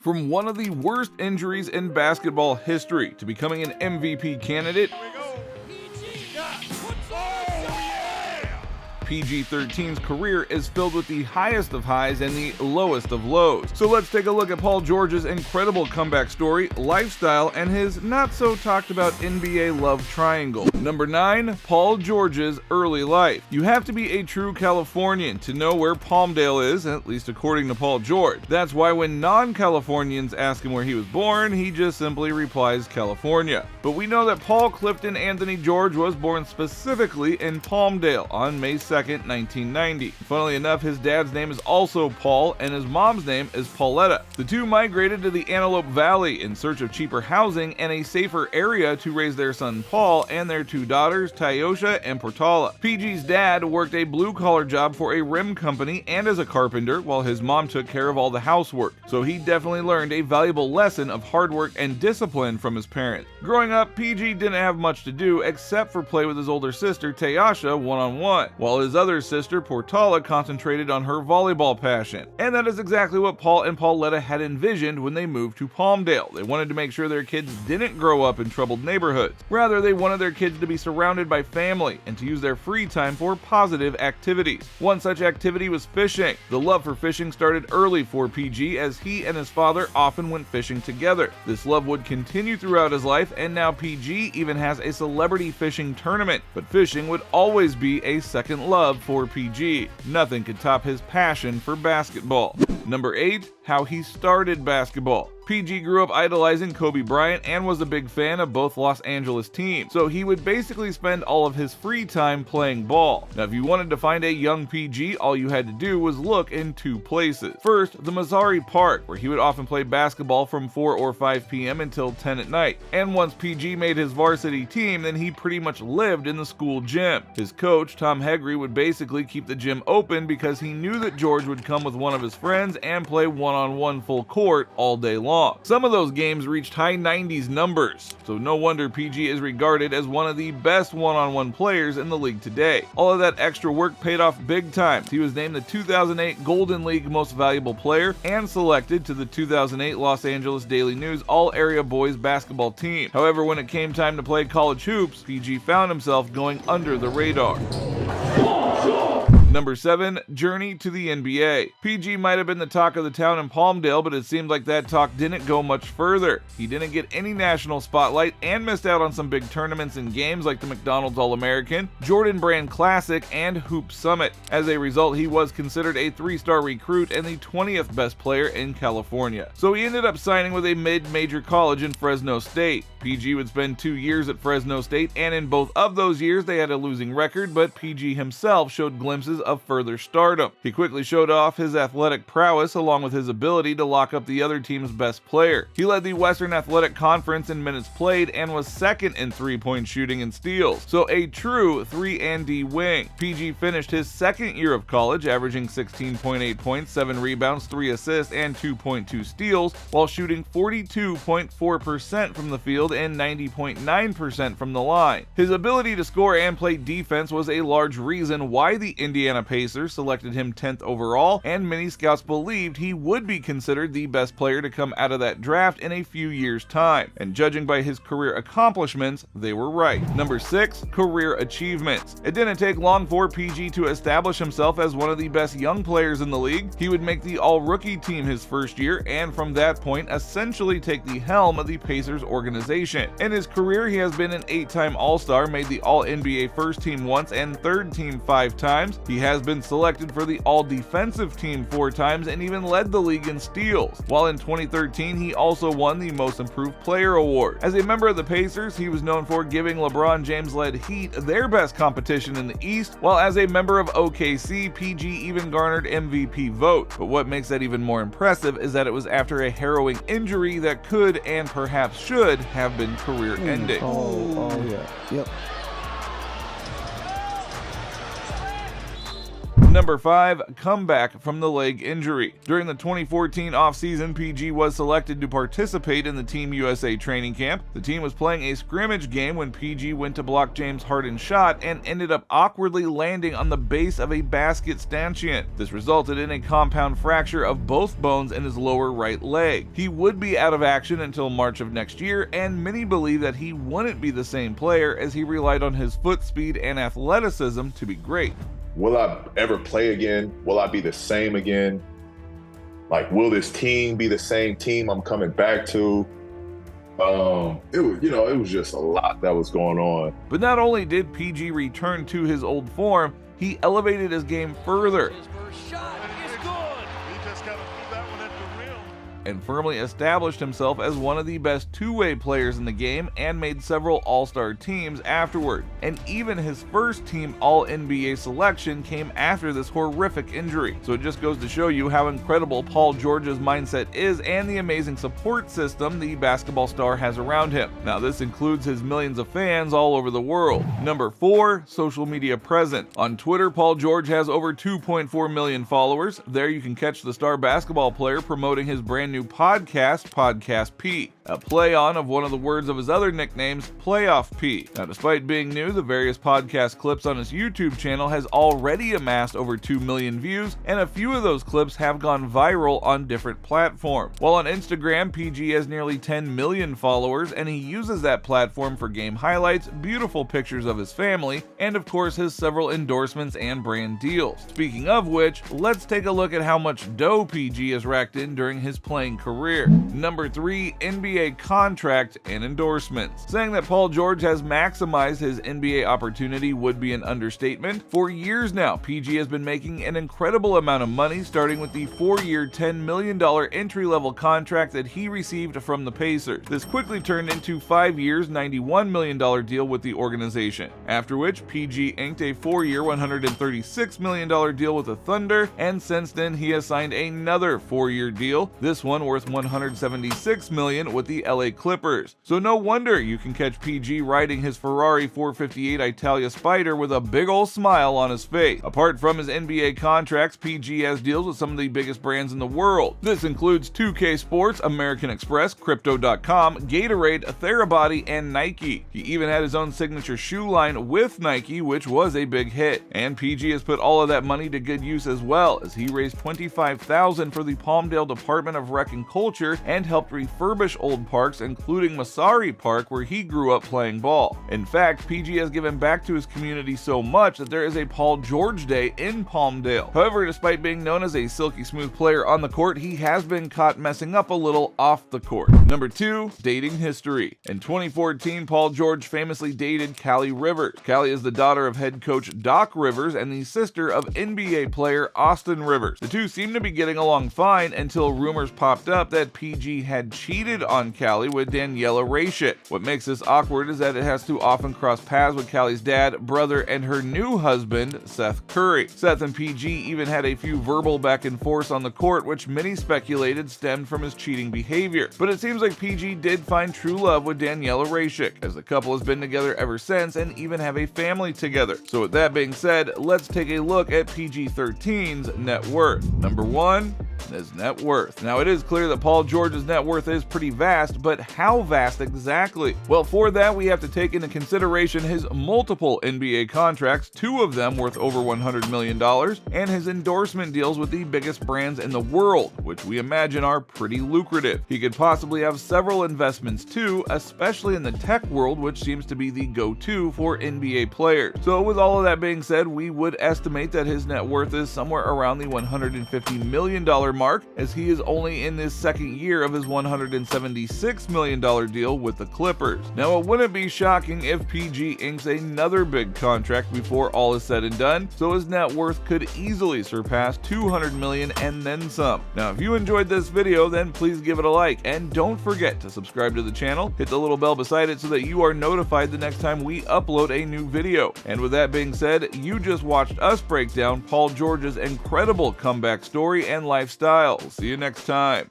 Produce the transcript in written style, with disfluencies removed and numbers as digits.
From one of the worst injuries in basketball history to becoming an MVP candidate, PG-13's career is filled with the highest of highs and the lowest of lows. So let's take a look at Paul George's incredible comeback story, lifestyle, and his not-so-talked-about NBA love triangle. Number 9. Paul George's early life. You have to be a true Californian to know where Palmdale is, at least according to Paul George. That's why when non-Californians ask him where he was born, he just simply replies California. But we know that Paul Clifton Anthony George was born specifically in Palmdale on May 2nd, 1990. Funnily enough, his dad's name is also Paul, and his mom's name is Pauletta. The two migrated to the Antelope Valley in search of cheaper housing and a safer area to raise their son Paul and their two daughters, Tyosha and Portala. PG's dad worked a blue-collar job for a rim company and as a carpenter, while his mom took care of all the housework. So he definitely learned a valuable lesson of hard work and discipline from his parents. Growing up, PG didn't have much to do except for play with his older sister, Tyosha, one-on-one, while his other sister, Portala, concentrated on her volleyball passion. And that is exactly what Paul and Pauletta had envisioned when they moved to Palmdale. They wanted to make sure their kids didn't grow up in troubled neighborhoods. Rather, they wanted their kids to be surrounded by family and to use their free time for positive activities. One such activity was fishing. The love for fishing started early for PG, as he and his father often went fishing together. This love would continue throughout his life, and now PG even has a celebrity fishing tournament. But fishing would always be a second love for PG. Nothing could top his passion for basketball. Number 8. How he started basketball. PG grew up idolizing Kobe Bryant and was a big fan of both Los Angeles teams, so he would basically spend all of his free time playing ball. Now, if you wanted to find a young PG, all you had to do was look in two places. First, the MASSARI Park, where he would often play basketball from 4 or 5 p.m. until 10 at night. And once PG made his varsity team, then he pretty much lived in the school gym. His coach, Tom Hegre, would basically keep the gym open because he knew that George would come with one of his friends and play one-on-one full court all day long. Some of those games reached high 90s numbers, so no wonder PG is regarded as one of the best one-on-one players in the league today. All of that extra work paid off big time. He was named the 2008 Golden League Most Valuable Player and selected to the 2008 Los Angeles Daily News All-Area Boys Basketball Team. However, when it came time to play college hoops, PG found himself going under the radar. Number 7. Journey to the NBA. PG might have been the talk of the town in Palmdale, but it seemed like that talk didn't go much further. He didn't get any national spotlight and missed out on some big tournaments and games like the McDonald's All-American, Jordan Brand Classic, and Hoop Summit. As a result, he was considered a 3-star recruit and the 20th best player in California. So he ended up signing with a mid-major college in Fresno State. PG would spend 2 years at Fresno State, and in both of those years they had a losing record, but PG himself showed glimpses of further stardom. He quickly showed off his athletic prowess along with his ability to lock up the other team's best player. He led the Western Athletic Conference in minutes played and was second in three-point shooting and steals, so a true 3-and-D wing. PG finished his second year of college averaging 16.8 points, 7 rebounds, 3 assists, and 2.2 steals, while shooting 42.4% from the field and 90.9% from the line. His ability to score and play defense was a large reason why the Indiana Pacers selected him 10th overall, and many scouts believed he would be considered the best player to come out of that draft in a few years' time. And judging by his career accomplishments, they were right. Number 6. Career achievements. It didn't take long for PG to establish himself as one of the best young players in the league. He would make the All-Rookie team his first year, and from that point essentially take the helm of the Pacers organization. In his career, he has been an 8-time All-Star, made the All-NBA First Team once and Third Team 5 times. He has been selected for the All-Defensive Team 4 times and even led the league in steals. While in 2013, he also won the Most Improved Player award. As a member of the Pacers, he was known for giving LeBron James-led Heat their best competition in the East, while as a member of OKC, PG even garnered MVP vote. But what makes that even more impressive is that it was after a harrowing injury that could and perhaps should have been career-ending. Number 5. Comeback from the leg injury. During the 2014 offseason, PG was selected to participate in the Team USA training camp. The team was playing a scrimmage game when PG went to block James Harden's shot and ended up awkwardly landing on the base of a basket stanchion. This resulted in a compound fracture of both bones in his lower right leg. He would be out of action until March of next year, and many believe that he wouldn't be the same player as he relied on his foot speed and athleticism to be great. Will I ever play again? Will I be the same again? Like, will this team be the same team I'm coming back to? It was just a lot that was going on. But not only did PG return to his old form, he elevated his game further. His first shot is good. He just got to put that one at the rim. And firmly established himself as one of the best two-way players in the game and made several all-star teams afterward. And even his first team All-NBA selection came after this horrific injury. So it just goes to show you how incredible Paul George's mindset is and the amazing support system the basketball star has around him. Now this includes his millions of fans all over the world. Number 4. Social media presence. On Twitter, Paul George has over 2.4 million followers. There you can catch the star basketball player promoting his brand new podcast, Podcast P, a play on of one of the words of his other nicknames, Playoff P. Now, despite being new, the various podcast clips on his YouTube channel has already amassed over 2 million views, and a few of those clips have gone viral on different platforms. While on Instagram, PG has nearly 10 million followers, and he uses that platform for game highlights, beautiful pictures of his family, and of course his several endorsements and brand deals. Speaking of which, let's take a look at how much dough PG has racked in during his playing career. Number 3. NBA contract and endorsements. Saying that Paul George has maximized his NBA opportunity would be an understatement. For years now, PG has been making an incredible amount of money, starting with the 4-year, $10 million entry-level contract that he received from the Pacers. This quickly turned into 5 years, $91 million deal with the organization, after which PG inked a 4-year, $136 million deal with the Thunder, and since then he has signed another 4-year deal, this one worth $176 million with the LA Clippers. So no wonder you can catch PG riding his Ferrari 458 Italia Spider with a big ol' smile on his face. Apart from his NBA contracts, PG has deals with some of the biggest brands in the world. This includes 2K Sports, American Express, Crypto.com, Gatorade, Therabody, and Nike. He even had his own signature shoe line with Nike, which was a big hit. And PG has put all of that money to good use as well, as he raised $25,000 for the Palmdale Department of Rec and Culture and helped refurbish old parks, including MASSARI Park, where he grew up playing ball. In fact, PG has given back to his community so much that there is a Paul George Day in Palmdale. However, despite being known as a silky smooth player on the court, he has been caught messing up a little off the court. Number 2. Dating history. In 2014, Paul George famously dated Callie Rivers. Callie is the daughter of head coach Doc Rivers and the sister of NBA player Austin Rivers. The two seemed to be getting along fine until rumors popped up that PG had cheated on Callie with Daniela Rashik. What makes this awkward is that it has to often cross paths with Callie's dad, brother, and her new husband, Seth Curry. Seth and PG even had a few verbal back and forth on the court, which many speculated stemmed from his cheating behavior. But it seems like PG did find true love with Daniela Rashik, as the couple has been together ever since and even have a family together. So with that being said, let's take a look at PG-13's net worth. Number 1. His net worth. Now, it is clear that Paul George's net worth is pretty vast, but how vast exactly? Well, for that, we have to take into consideration his multiple NBA contracts, 2 of them worth over $100 million, and his endorsement deals with the biggest brands in the world, which we imagine are pretty lucrative. He could possibly have several investments too, especially in the tech world, which seems to be the go-to for NBA players. So with all of that being said, we would estimate that his net worth is somewhere around the $150 million mark, as he is only in this second year of his $176 million deal with the Clippers. Now, it wouldn't be shocking if PG inks another big contract before all is said and done, so his net worth could easily surpass $200 million and then some. Now, if you enjoyed this video, then please give it a like, and don't forget to subscribe to the channel, hit the little bell beside it so that you are notified the next time we upload a new video. And with that being said, you just watched us break down Paul George's incredible comeback story and lifestyle. We'll see you next time.